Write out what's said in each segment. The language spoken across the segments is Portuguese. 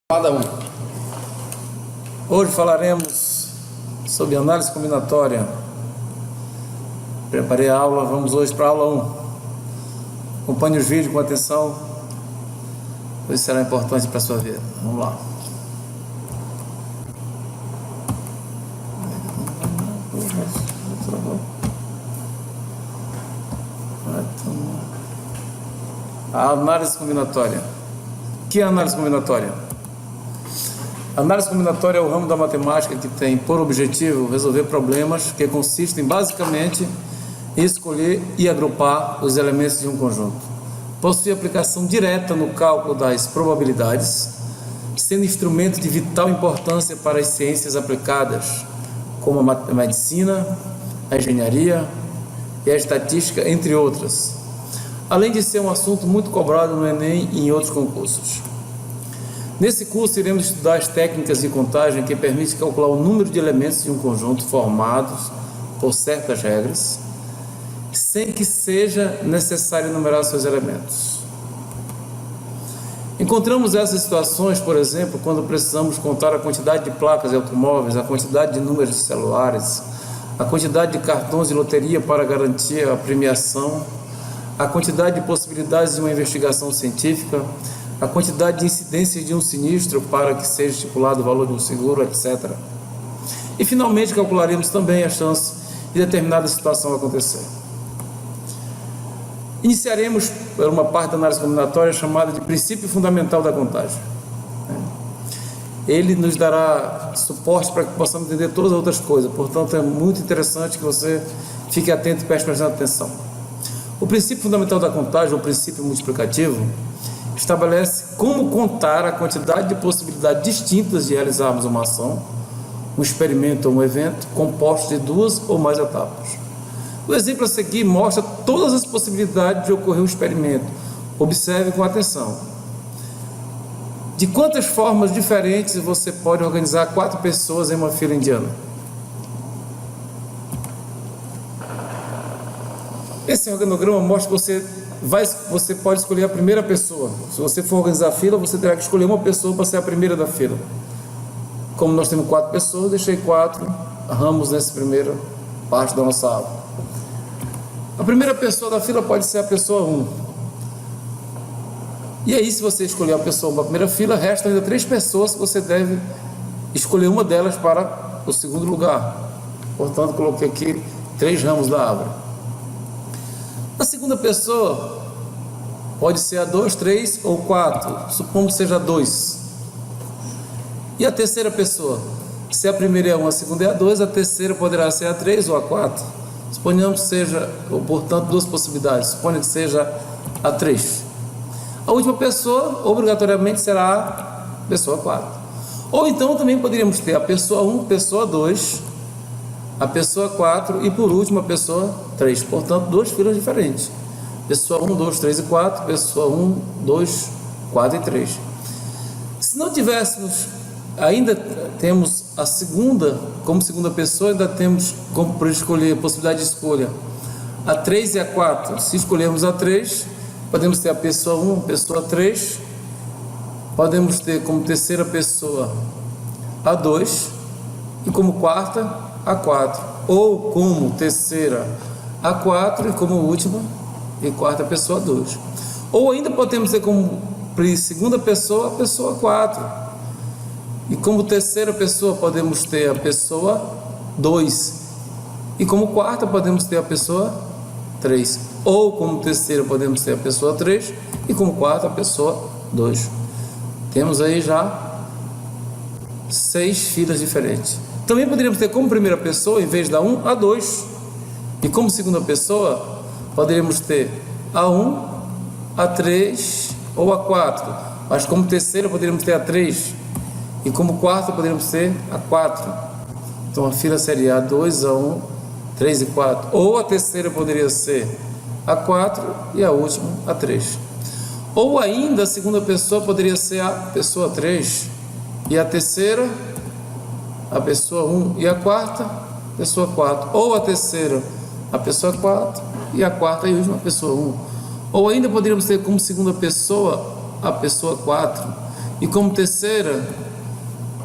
Cada um. Hoje falaremos sobre análise combinatória. Preparei a aula, vamos hoje para a aula 1. Acompanhe os vídeos com atenção, pois será importante para a sua vida. Vamos lá. A análise combinatória. O que é a análise combinatória? A análise combinatória é o ramo da matemática que tem por objetivo resolver problemas que consistem basicamente em escolher e agrupar os elementos de um conjunto. Possui aplicação direta no cálculo das probabilidades, sendo instrumento de vital importância para as ciências aplicadas, como a medicina, a engenharia e a estatística, entre outras. Além de ser um assunto muito cobrado no Enem e em outros concursos. Nesse curso, iremos estudar as técnicas de contagem que permitem calcular o número de elementos de um conjunto formados por certas regras, sem que seja necessário enumerar seus elementos. Encontramos essas situações, por exemplo, quando precisamos contar a quantidade de placas de automóveis, a quantidade de números de celulares, a quantidade de cartões de loteria para garantir a premiação, a quantidade de possibilidades de uma investigação científica, a quantidade de incidências de um sinistro para que seja estipulado o valor de um seguro, etc. E finalmente calcularemos também a chance de determinada situação acontecer. Iniciaremos por uma parte da análise combinatória chamada de princípio fundamental da contagem. Ele nos dará suporte para que possamos entender todas as outras coisas, portanto é muito interessante que você fique atento e preste bastante atenção. O princípio fundamental da contagem, o princípio multiplicativo, estabelece como contar a quantidade de possibilidades distintas de realizarmos uma ação, um experimento ou um evento composto de duas ou mais etapas. O exemplo a seguir mostra todas as possibilidades de ocorrer um experimento. Observe com atenção. De quantas formas diferentes você pode organizar 4 pessoas em uma fila indiana? Esse organograma mostra que você pode escolher a primeira pessoa. Se você for organizar a fila, você terá que escolher uma pessoa para ser a primeira da fila. Como nós temos 4 pessoas, deixei 4 ramos nessa primeira parte da nossa aula. A primeira pessoa da fila pode ser a pessoa 1. E aí, se você escolher a pessoa para a primeira fila, restam ainda 3 pessoas que você deve escolher uma delas para o segundo lugar. Portanto, coloquei aqui 3 ramos da árvore. A segunda pessoa pode ser a 2, 3 ou 4, supomos que seja 2. E a terceira pessoa, se a primeira é a 1, a segunda é a 2, a terceira poderá ser a 3 ou a 4. Suponhamos que seja, ou portanto, 2 possibilidades, suponha que seja a 3. A última pessoa, obrigatoriamente, será a pessoa 4. Ou então também poderíamos ter a pessoa 1, pessoa 2, a pessoa 4 e por último a pessoa 3, portanto 2 filas diferentes, pessoa 1, 2, 3 e 4, pessoa 1, 2, 4 e 3. Se não tivéssemos, ainda temos a segunda, como segunda pessoa, ainda temos como para escolher, a possibilidade de escolha, a 3 e a 4. Se escolhermos a 3, podemos ter a pessoa 1, pessoa 3, podemos ter como terceira pessoa a 2 e como quarta a 4, ou como terceira a 4 e como última e quarta pessoa 2. Ou ainda podemos ter como segunda pessoa a pessoa 4. E como terceira pessoa podemos ter a pessoa 2. E como quarta podemos ter a pessoa 3. Ou como terceira podemos ter a pessoa 3 e como quarta a pessoa 2. Temos aí já 6 filas diferentes. Também poderíamos ter como primeira pessoa, em vez da 1, a 2. E como segunda pessoa, poderíamos ter a 1, a 3 ou a 4. Mas como terceira, poderíamos ter a 3. E como quarta, poderíamos ter a 4. Então a fila seria a 2, a 1, 3 e 4. Ou a terceira poderia ser a 4 e a última a 3. Ou ainda a segunda pessoa poderia ser a pessoa 3. E a terceira a pessoa 1 e a quarta, pessoa 4. Ou a terceira, a pessoa 4 e a quarta e última, a pessoa 1. Ou ainda poderíamos ter como segunda pessoa a pessoa 4 e como terceira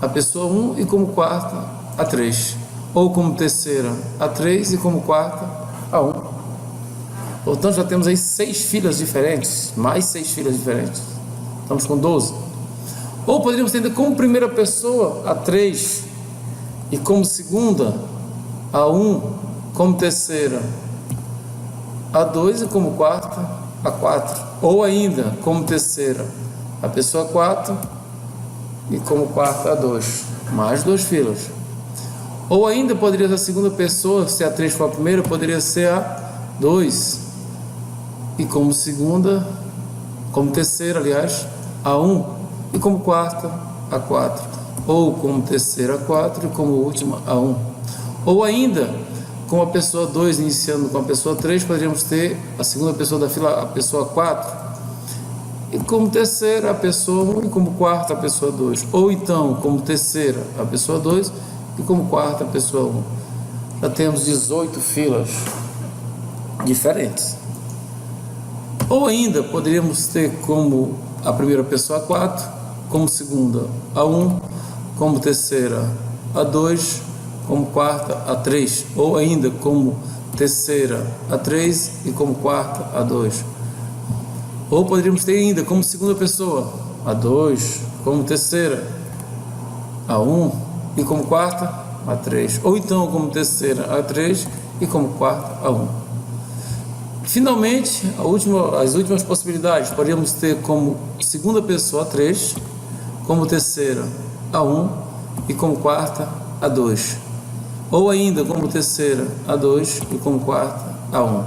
a pessoa 1 e como quarta a 3. Ou como terceira a 3 e como quarta a 1. Portanto, já temos aí 6 filas diferentes, mais 6 filas diferentes. Estamos com 12. Ou poderíamos ter como primeira pessoa a 3 e como segunda a 1, como terceira a 2 e como quarta a 4. Ou ainda como terceira a pessoa 4 e como quarta a 2. Mais 2 filas. Ou ainda poderia ser a segunda pessoa, se a 3 for a primeira, poderia ser a 2 e como segunda, como terceira, aliás, a 1 e como quarta a 4. Ou como terceira a 4 e como última a 1. Ou ainda, com a pessoa 2 iniciando com a pessoa 3, poderíamos ter a segunda pessoa da fila, a pessoa 4, e como terceira a pessoa 1 e como quarta a pessoa 2. Ou então, como terceira a pessoa 2 e como quarta a pessoa 1. Já temos 18 filas diferentes. Ou ainda poderíamos ter como a primeira pessoa a 4, como segunda a 1, como terceira a 2, como quarta a 3, ou ainda como terceira a 3 e como quarta a 2. Ou poderíamos ter ainda como segunda pessoa a 2, como terceira a 1 e como quarta a 3. Ou então como terceira a 3 e como quarta a 1. Finalmente, as últimas possibilidades, poderíamos ter como segunda pessoa a 3, como terceira a 1 e como quarta a 2. Ou ainda como terceira a 2 e como quarta a 1.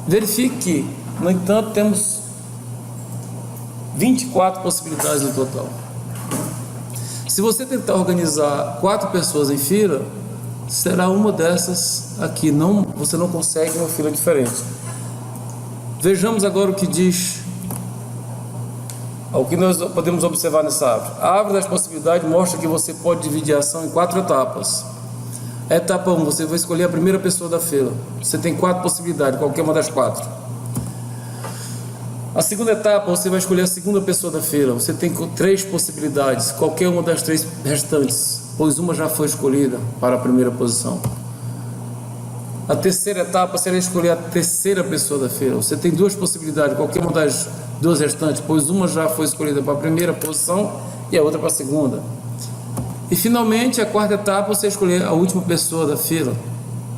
Verifique que, no entanto, temos 24 possibilidades no total. Se você tentar organizar 4 pessoas em fila, será uma dessas aqui, você não consegue uma fila diferente. Vejamos agora o que diz, o que nós podemos observar nessa árvore. A árvore das possibilidades mostra que você pode dividir a ação em 4 etapas. A etapa 1, você vai escolher a primeira pessoa da fila. Você tem 4 possibilidades, qualquer uma das 4. A segunda etapa, você vai escolher a segunda pessoa da fila. Você tem 3 possibilidades, qualquer uma das 3 restantes, pois uma já foi escolhida para a primeira posição. A terceira etapa será escolher a terceira pessoa da fila. Você tem 2 possibilidades, qualquer uma das 2 restantes, pois uma já foi escolhida para a primeira posição e a outra para a segunda. E finalmente, a quarta etapa, você escolher a última pessoa da fila,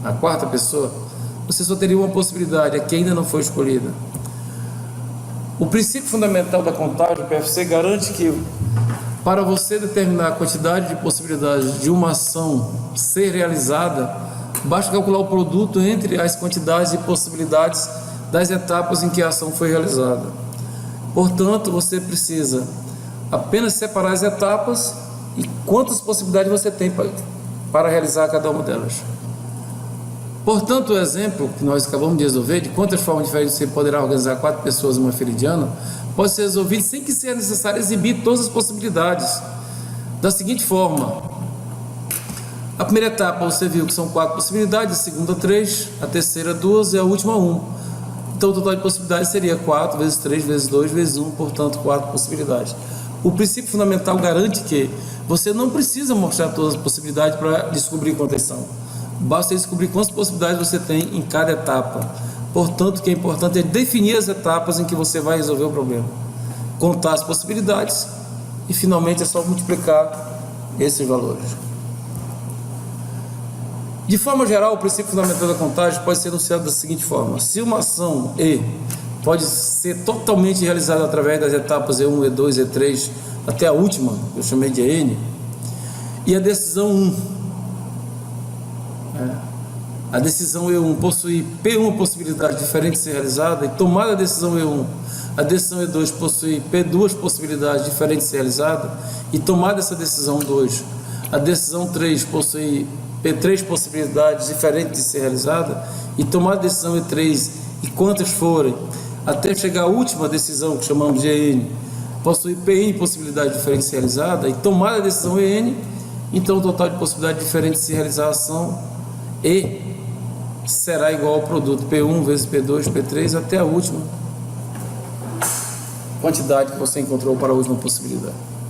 a quarta pessoa. Você só teria uma possibilidade, a que ainda não foi escolhida. O princípio fundamental da contagem, o PFC, garante que para você determinar a quantidade de possibilidades de uma ação ser realizada, basta calcular o produto entre as quantidades e possibilidades das etapas em que a ação foi realizada. Portanto, você precisa apenas separar as etapas e quantas possibilidades você tem para realizar cada uma delas. Portanto, o exemplo que nós acabamos de resolver, de quantas formas diferentes você poderá organizar 4 pessoas em uma fila indiana, pode ser resolvido sem que seja necessário exibir todas as possibilidades. Da seguinte forma: a primeira etapa você viu que são 4 possibilidades, a segunda 3, a terceira 2 e a última 1. Então o total de possibilidades seria 4 vezes 3 vezes 2 vezes 1, portanto 4 possibilidades. O princípio fundamental garante que você não precisa mostrar todas as possibilidades para descobrir quantas são. Basta descobrir quantas possibilidades você tem em cada etapa. Portanto, o que é importante é definir as etapas em que você vai resolver o problema, contar as possibilidades e finalmente é só multiplicar esses valores. De forma geral, o princípio fundamental da contagem pode ser enunciado da seguinte forma: se uma ação E pode ser totalmente realizada através das etapas E1, E2, E3 até a última, que eu chamei de N, e a decisão 1, a decisão E1 possui P1 possibilidade diferente de ser realizada, e tomada a decisão E1, a decisão E2 possui P2 possibilidades diferentes de ser realizada, e tomada essa decisão 2, a decisão 3 possui P3 possibilidades diferentes de ser realizada, e tomada a decisão E3 e quantas forem, até chegar à última decisão que chamamos de EN, possui PN possibilidades diferentes de ser realizada, e tomada a decisão EN, então o total de possibilidades diferentes de se realizar a ação E será igual ao produto P1 vezes P2, P3 até a última quantidade que você encontrou para a última possibilidade.